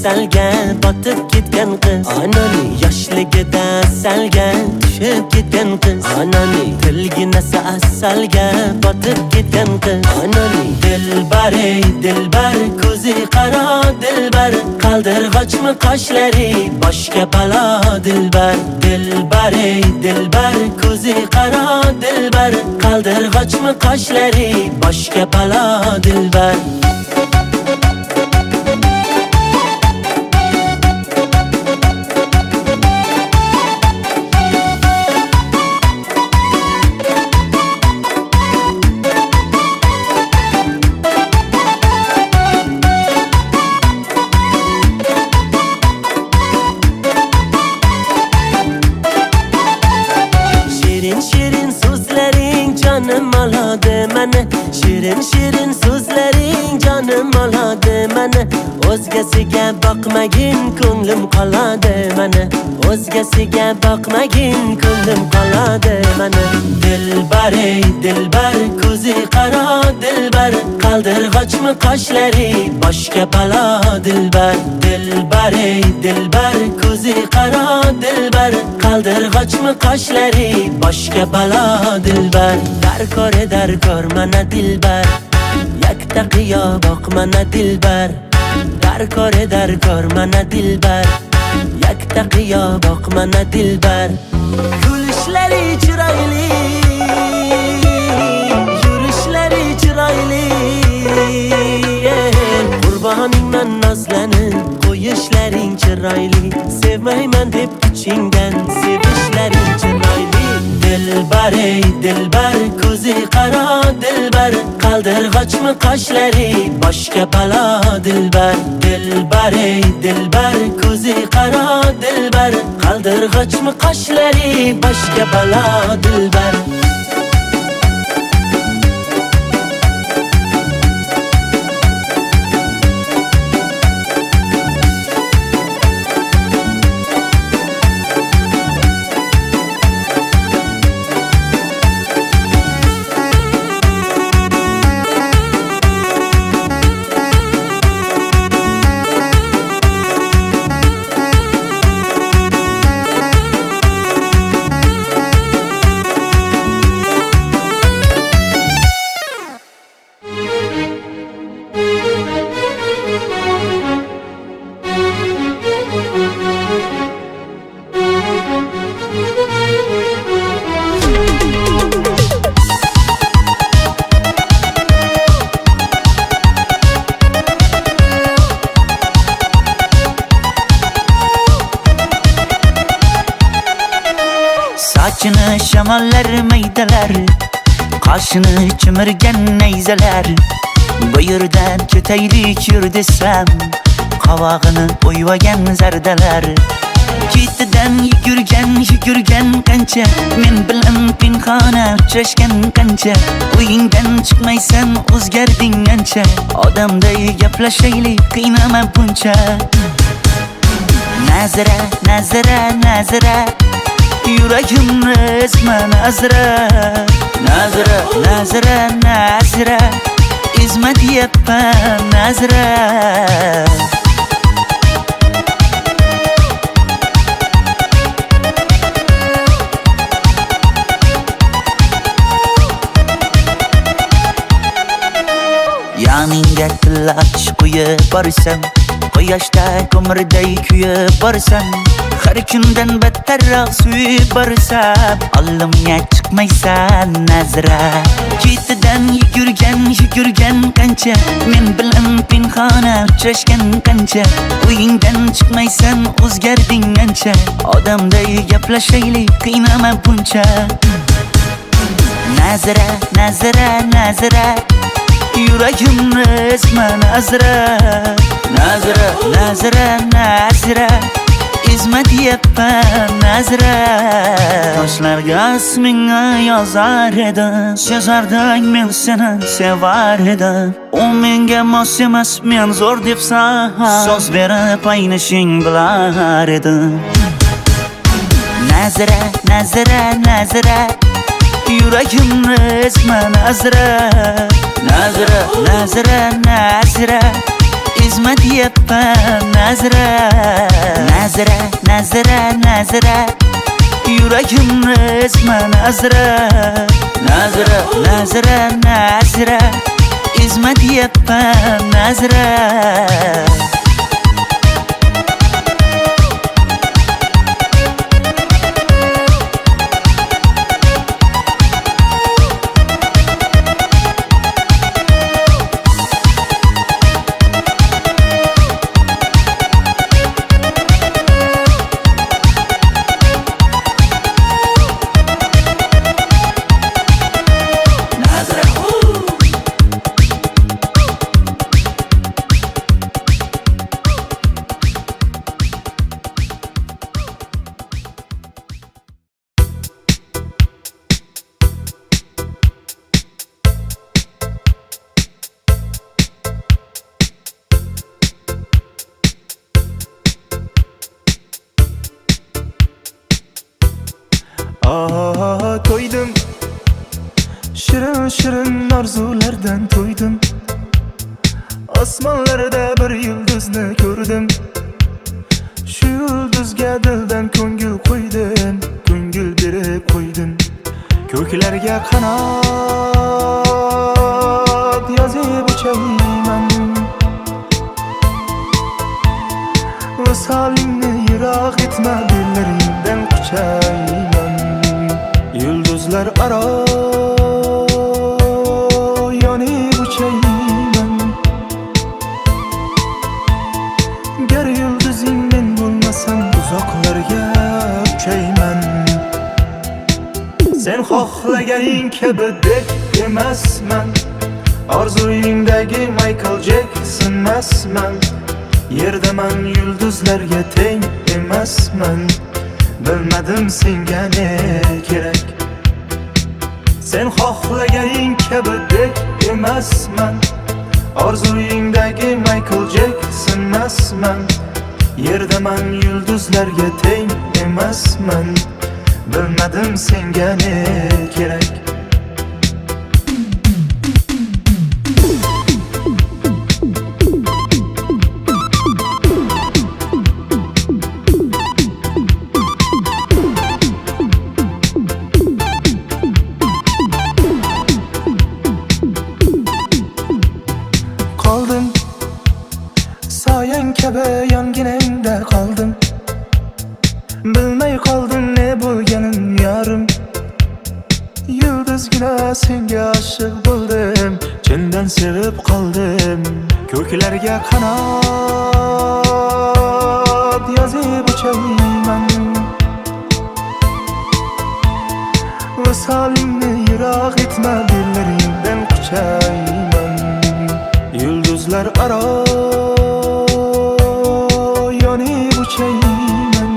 salga botib ketgan qiz, anani yoshligida salga tushib ketgan qiz, anani tilginasi asalga botib ketgan qiz, anani dilbar ey dilbar ko'zi qaro dilbar, qaldirg'ochmi qoshlari boshga balo dilbar, dilbar ey dilbar ko'zi qaro dilbar, qaldirg'ochmi qoshlari boshga balo dilbar. Shirin so'zlaring jonim oladi meni, shirin so'zlaring jonim oladi meni, o'zgasiga boqmagin ko'nglim qoladi meni, o'zgasiga boqmagin ko'nglim qoladi meni. Dilbar ey dilbar ko'zi qaro dilbar, qaldirg'ochmi qoshlari boshga balo dilbar, dilbar ey dilbar ko'zi qaro dilbar, qaldirg'ochmi qoshlari boshga balo dilbar. Darkor mana dilbar, yakta qiyo boq mana dilbar, darkor mana dilbar, yakta qiyo boq mana dilbar. Kulishlari chiroyli, yurishlari chiroyli, qurboningman nozlanib qo'yishlaring chiroyli, sevmayman deb ichingdan sevishlaring chiroyli. Dilbar ey dilbar ko'zi qaro dilbar, qaldirg'ochmi qoshlari boshga balo dilbar, dilbar ey dilbar ko'zi qaro dilbar, qaldirg'ochmi qoshlari boshga balo dilbar. Saçını şamallar meydalar, qaşını chimirgan neyzalar, bu yerdan ketaylik yur desam, qovog'ini o'yvagan zardalar. Ketidan yugurgan qancha, men bilan pinhona uchrashgan qancha, uyingdan chiqmaysan o'zgarding ancha, odamday gaplashaylik qiynama buncha. Nazira nazira nazira, yuragimni ezma nazira, nazira nazira nazira, ezma deyapman nazira. Yoningga tillash qo'yib borsam, quyoshda ko'mirday kuyib borsam, har kundan battarroq suyib borsam, oldimga chiqmaysan nazira. Ketidan yugurgan qancha, men bilan pinhona uchrashgan qancha, uyingdan chiqmaysan o'zgarding ancha, odamday gaplashaylik qiynama buncha. Nazira nazira nazira, yuragimni ezma nazira, nazira nazira nazira, ezma deyapman nazira. Yoshlarga ismingni yozar edim, sezarding men seni sevar edim. U menga mos emas, men zo'r debsan, so'z berib aynishing bilar edim. Nazira nazira nazira, yuragimni ezma nazira, nazira nazira nazira, izma deyapman Nazira. Nazira, Nazira, Nazira, yuragimni ezma Nazira. Nazira, Nazira, Nazira, izma deyapman Nazira. To'ydim, shirin shirin orzulardan to'ydim. Osmonlarda bir yulduzni ko'rdim. Shu yulduzga dildan ko'ngil qo'ydim, ko'ngil berib qo'ydim. Ko'klarga qanot yozib uchayman. Visolingni yiroq etma, bellaringdan quchayman. Yulduzlar aro yonib uchayman. Gar yulduzing men bo'lmasam, uzoqlarga uchayman. Sen xohlaganing kabi deb emasman. Orzuyingdagi Michael Jackson emasman. Yerdaman, yulduzlarga teng emasman. Bilmadim senga ne kerak. Sen xohlaganing kabi deb emasman. Orzuyingdagi Michael Jackson emasman. Yerdaman, yulduzlarga teng emasman. Bilmadim senga ne kerak. Qoldim, soyang kabi yonginangda qoldim. Bilmay qoldim ne bo'lganin yorim. Yulduzgina senga oshiq bo'ldim, chindan sevib qoldim. Ko'klarga qanot yozib uchayman. Visolingni yiroq etma, bellaringdan quchayman. Yulduzlar aro yonib uchayman.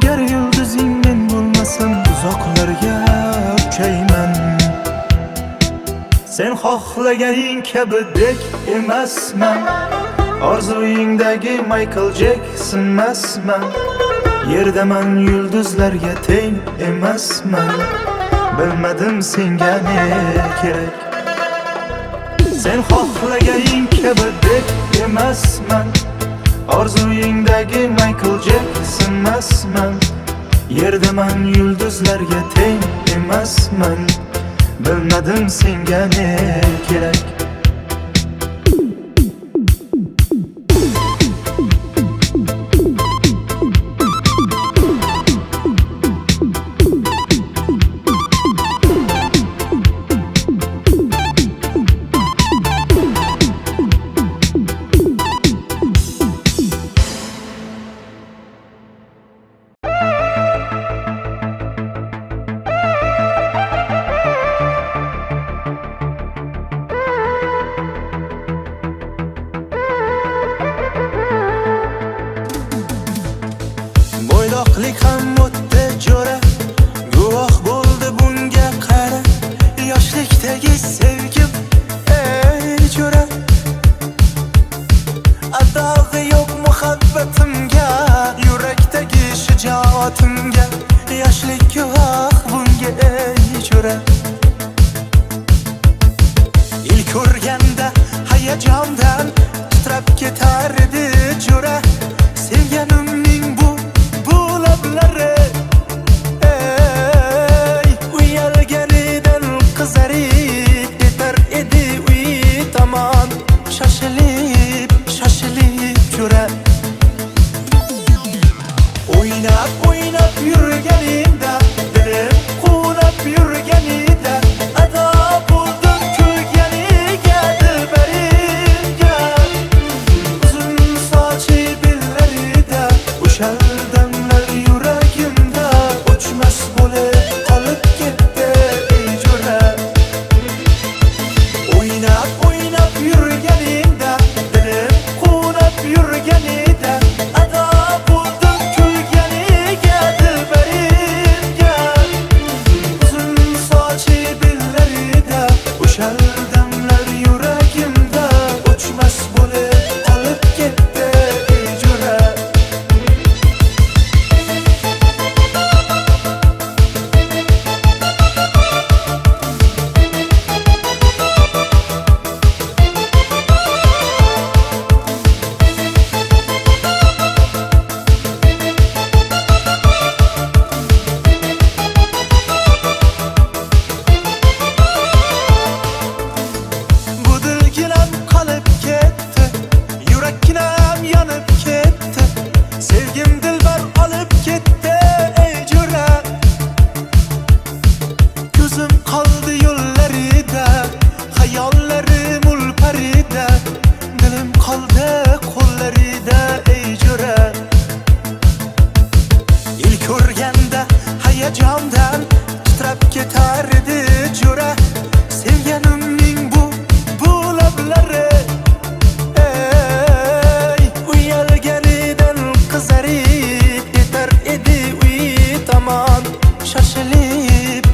Gar yulduzing men bo'lmasam, uzoqlarga uchayman. Sen xohlaganing kabi dek emasman. Orzuyingdagi Michael Jackson emasman. Yerdaman, yulduzlarga teng emasman. Bilmadim senga ne kerak. Sen xohlaganing kabi deb emasman. Orzuyingdagi Michael Jackson emasman. Yerdaman, yulduzlarga teng emasman. Bilmadim senga ne kerak. Bo'ydoqlik ham o'tdi jo'ra, guvoh bo'ldi bunga qara. Yoshlikdagi sevgim ey jo'ra, adog'i yo'q muhabbatimga, yurakdagi shijoatimga. Yoshlik guvoh bunga ey jo'ra. İlk ko'rganda hayajamdan titrab ketar edi jo'ra sevganimning bu lablari ey uyalganidan qizarib ketar edi uy tomon shoshilib jo'ra o'ynab yurganingda dilim quvnab yurganida ado bo'ldim kulganiga dilbarimga uzun sochi bellarida o'sha damlar yuragimda o'chmas bo'lib qolib ketdi ey jo'ra o'ynab yurganingda dilim quvnab yurganida ado bo'ldim kulganiga dilbarimga uzun sochi bellarida o'sha damlar yuragimda o'chmas bo'lib qolib ketdi ey jo'ra Bu dilginam qolib ketdi yurakginam yonib ketdi sevgim dilbar olib ketdi ey jo'ra ko'zim qoldi yo'llarida xayollarim ulparida dilim qoldi qo'llarida ey jo'ra ilk ko'rganda hayajondan titrab ketar edi jo'ra sevganimning bu lablari ey uyalganidan qizarib ketar edi uy tomon shoshilib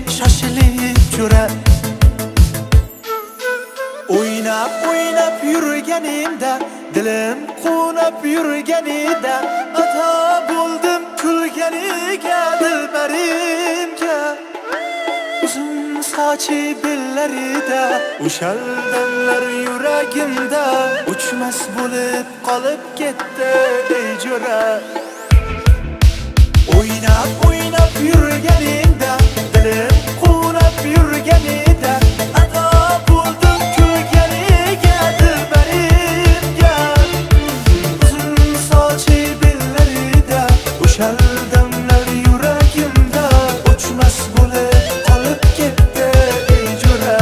jo'ra o'ynab yurganimda dilim quvnab yurganida ado bo'ldim kulganiga dilbarimga uzun sochi bellarida o'sha damlar yuragimda o'chmas bo'lib qolib ketdi ey jo'ra o'ynab yurganingda dilim quvnab yurganida ado bo'ldim kulganiga dilbarimga uzun sochi bellarida o'sha damlar yuragimda o'chmas bo'lib qolib ketdi ey jo'ra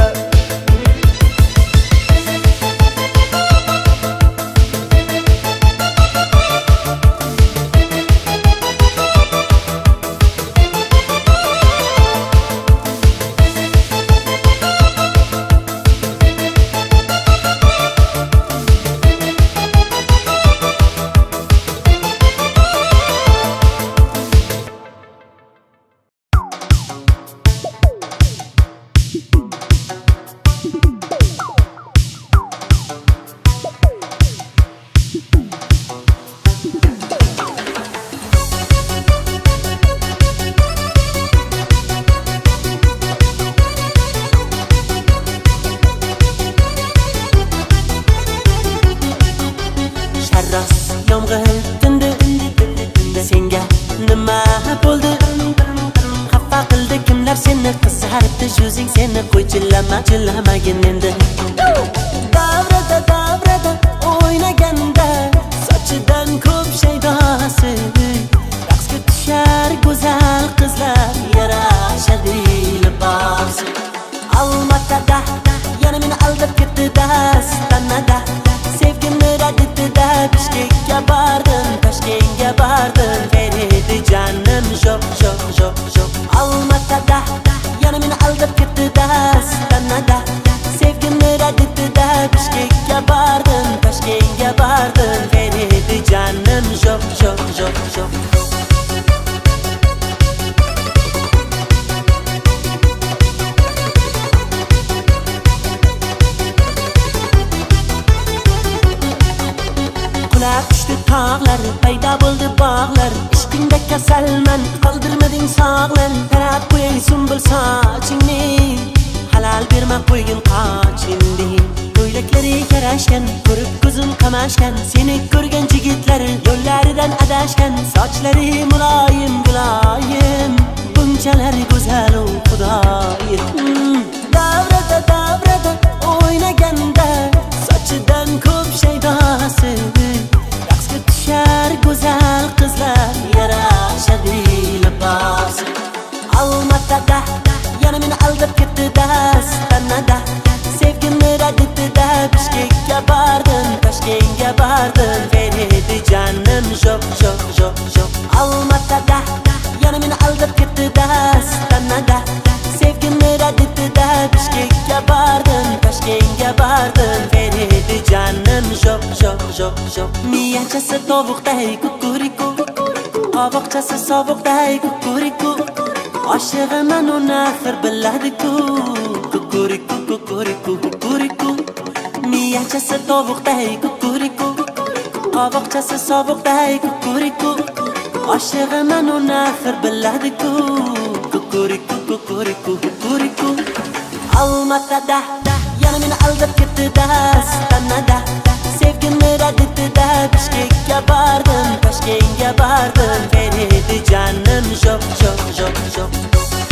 Sharros yomg'ir tindi senga nima bo'ldi xafa qildi kimlar seni qizaribdi yuzing seni qo'y jillamagin endi davrada o'ynaganda sochidan ko'p shaydosi raqsga tushar go'zal qizlar yarashadi libosi Almatada yana meni aldab ketdi dastanada sevgimni rad etdi-da Bishkekka bordim Toshkentga bordim beredi janim jo'q Almatada yana meni aldab ketdi dastanada sevgimni rad etdi-da Bishkekka bordim Toshkentga bordim beredi janim jo'q Qulab tushdi tog'lar, paydo bo'ldi bog'lar Ishqingda kasalman, qoldirmading sog'lan Tarab qo'yay sumbul sochingni Halal berma qo'ygin qochingni ko'ylaklari yarashgan, ko'rib ko'zim qamashgan, seni ko'rgan yigitlar yo'llaridan adashgan, sochlari muloyim muloyim, bunchalar go'zal u xudoyim. Davrada o'ynaganda sochidan ko'p shaydosi, raqsga tushar go'zal qizlar yarashadi libosi. Olmatada yana meni aldab ketdi dastanada, sevgimni rad etdi-da, Bishkekka bordim, Toshkentga bordim, beredi janim jo'q jo'q jo'q jo'q. Olmatada yana meni aldab ketdi dastanada, sevgimni rad etdi-da, Bishkekka bordim, Toshkentga bordim, beredi janim jo'q jo'q jo'q jo'q. Miyachasi tovuqday kukuriku, qovoqchasi sovuqday kukuriku, oshig'iman uni axir biladi-ku, kukuriku kukuriku kukuriku. Miyachasi tovuqday kukuriku, qovoqchasi sovuqday kukuriku, oshig'iman uni axir biladi-ku, kukuriku kukuriku kukuriku. Olmatada yana meni aldab ketdi dastanada, sevgimni rad etdi-da, Bishkekka bordim, Toshkentga bordim, beredi janim jo'q jo'q jo'q jo'q.